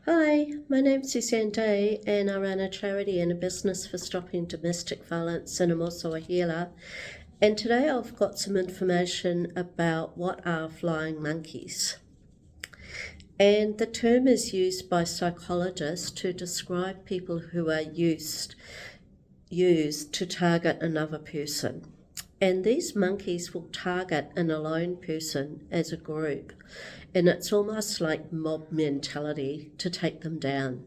Hi, my name's Suzanne Day and I run a charity and a business for stopping domestic violence, and I'm also a healer. And today I've got some information about what are flying monkeys. And the term is used by psychologists to describe people who are used to target another person. And these monkeys will target an alone person as a group, and it's almost like mob mentality to take them down.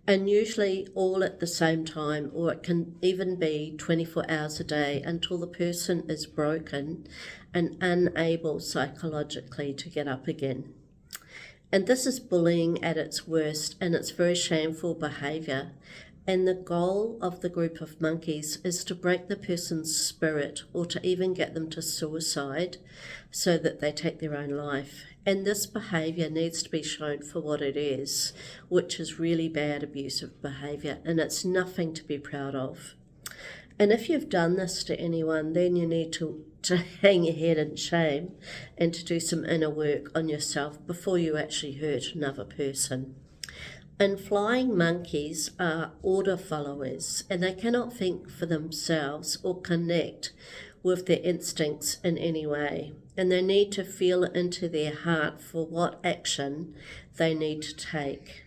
And usually all at the same time, or it can even be 24 hours a day until the person is broken and unable psychologically to get up again. And this is bullying at its worst, and it's very shameful behaviour. And the goal of the group of monkeys is to break the person's spirit or to even get them to suicide so that they take their own life. And this behaviour needs to be shown for what it is, which is really bad abusive behaviour, and it's nothing to be proud of. And if you've done this to anyone, then you need to hang your head in shame and to do some inner work on yourself before you actually hurt another person. And flying monkeys are order followers, and they cannot think for themselves or connect with their instincts in any way. And they need to feel into their heart for what action they need to take.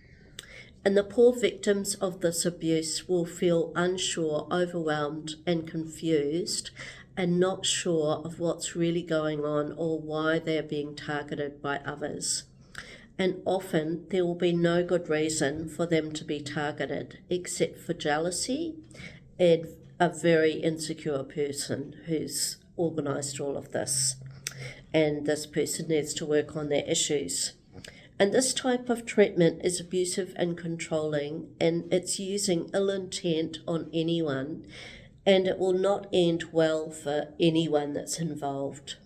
And the poor victims of this abuse will feel unsure, overwhelmed, and confused, and not sure of what's really going on or why they're being targeted by others. And often there will be no good reason for them to be targeted except for jealousy and a very insecure person who's organised all of this. And this person needs to work on their issues. And this type of treatment is abusive and controlling, and it's using ill intent on anyone, and it will not end well for anyone that's involved.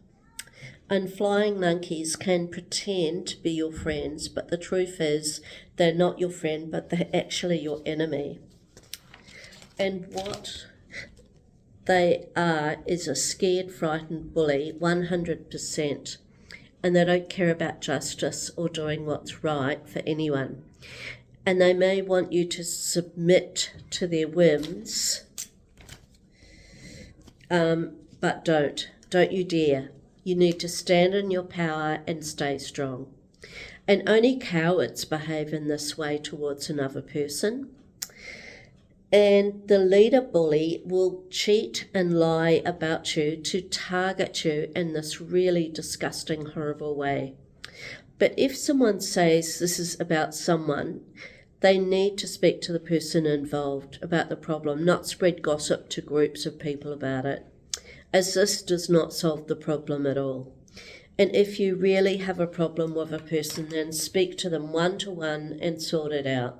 And flying monkeys can pretend to be your friends, but the truth is they're not your friend, but they're actually your enemy. And what they are is a scared, frightened bully, 100%. And they don't care about justice or doing what's right for anyone. And they may want you to submit to their whims, but don't. Don't you dare. You need to stand in your power and stay strong. And only cowards behave in this way towards another person. And the leader bully will cheat and lie about you to target you in this really disgusting, horrible way. But if someone says this is about someone, they need to speak to the person involved about the problem, not spread gossip to groups of people about it, as this does not solve the problem at all. And if you really have a problem with a person, then speak to them one-to-one and sort it out.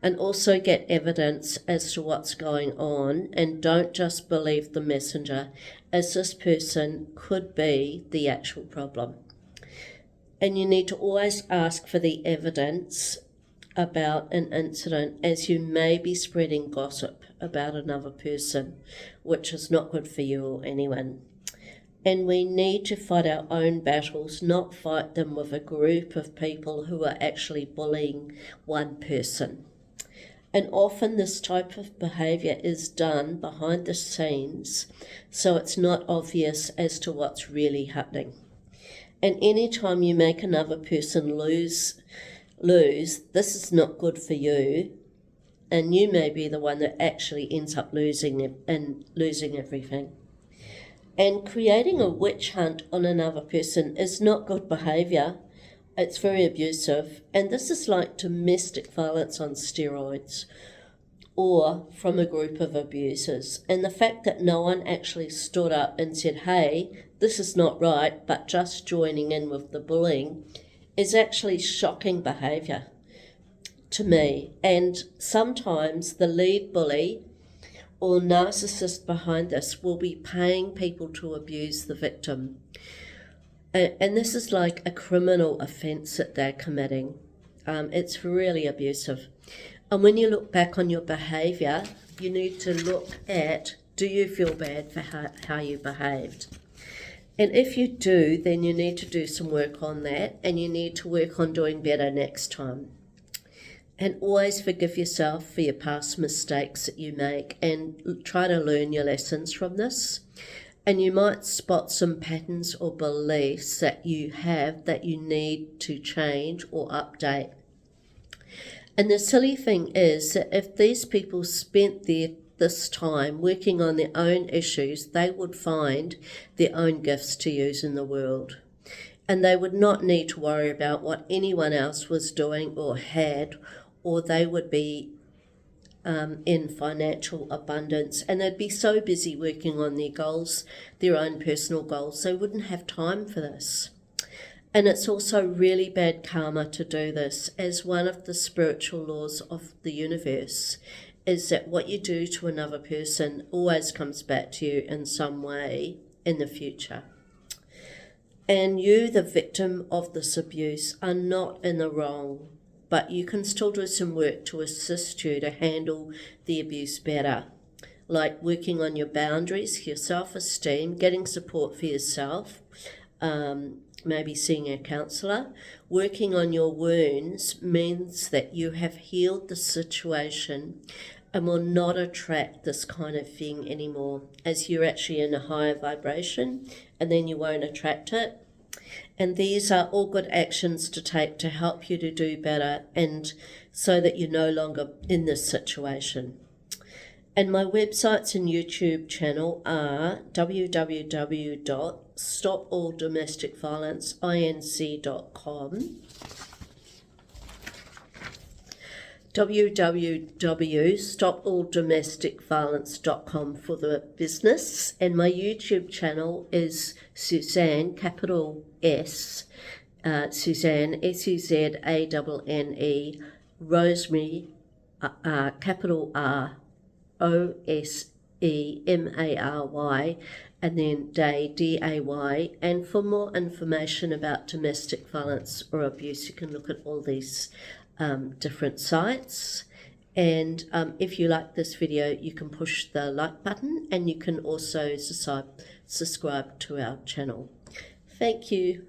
And also get evidence as to what's going on, and don't just believe the messenger, as this person could be the actual problem. And you need to always ask for the evidence about an incident, as you may be spreading gossip about another person, which is not good for you or anyone. And we need to fight our own battles, not fight them with a group of people who are actually bullying one person. And often this type of behaviour is done behind the scenes, so it's not obvious as to what's really happening. And any time you make another person lose, this is not good for you, and you may be the one that actually ends up losing everything. And creating a witch hunt on another person is not good behaviour. It's very abusive, and this is like domestic violence on steroids or from a group of abusers. And the fact that no one actually stood up and said, hey, this is not right, but just joining in with the bullying is actually shocking behaviour to me. And sometimes the lead bully or narcissist behind this will be paying people to abuse the victim. And this is like a criminal offence that they're committing. It's really abusive. And when you look back on your behaviour, you need to look at, do you feel bad for how you behaved? And if you do, then you need to do some work on that, and you need to work on doing better next time. And always forgive yourself for your past mistakes that you make and try to learn your lessons from this. And you might spot some patterns or beliefs that you have that you need to change or update. And the silly thing is that if these people spent this time working on their own issues, they would find their own gifts to use in the world. And they would not need to worry about what anyone else was doing or had, or they would be in financial abundance, and they'd be so busy working on their goals, their own personal goals, they wouldn't have time for this. And it's also really bad karma to do this, as one of the spiritual laws of the universe is that what you do to another person always comes back to you in some way in the future. And you, the victim of this abuse, are not in the wrong, but you can still do some work to assist you to handle the abuse better, like working on your boundaries, your self-esteem, getting support for yourself, maybe seeing a counsellor. Working on your wounds means that you have healed the situation and will not attract this kind of thing anymore, as you're actually in a higher vibration, and then you won't attract it. And these are all good actions to take to help you to do better, and so that you're no longer in this situation. And my websites and YouTube channel are www.stopalldomesticviolenceinc.com, www.stopalldomesticviolence.com for the business, and my YouTube channel is Suzanne, capital S, Suzanne, Suzanne, Rosemary, capital R, Osemary, and then Day, Day. And for more information about domestic violence or abuse, you can look at all these different sites. And if you like this video, you can push the like button, and you can also subscribe to our channel. Thank you.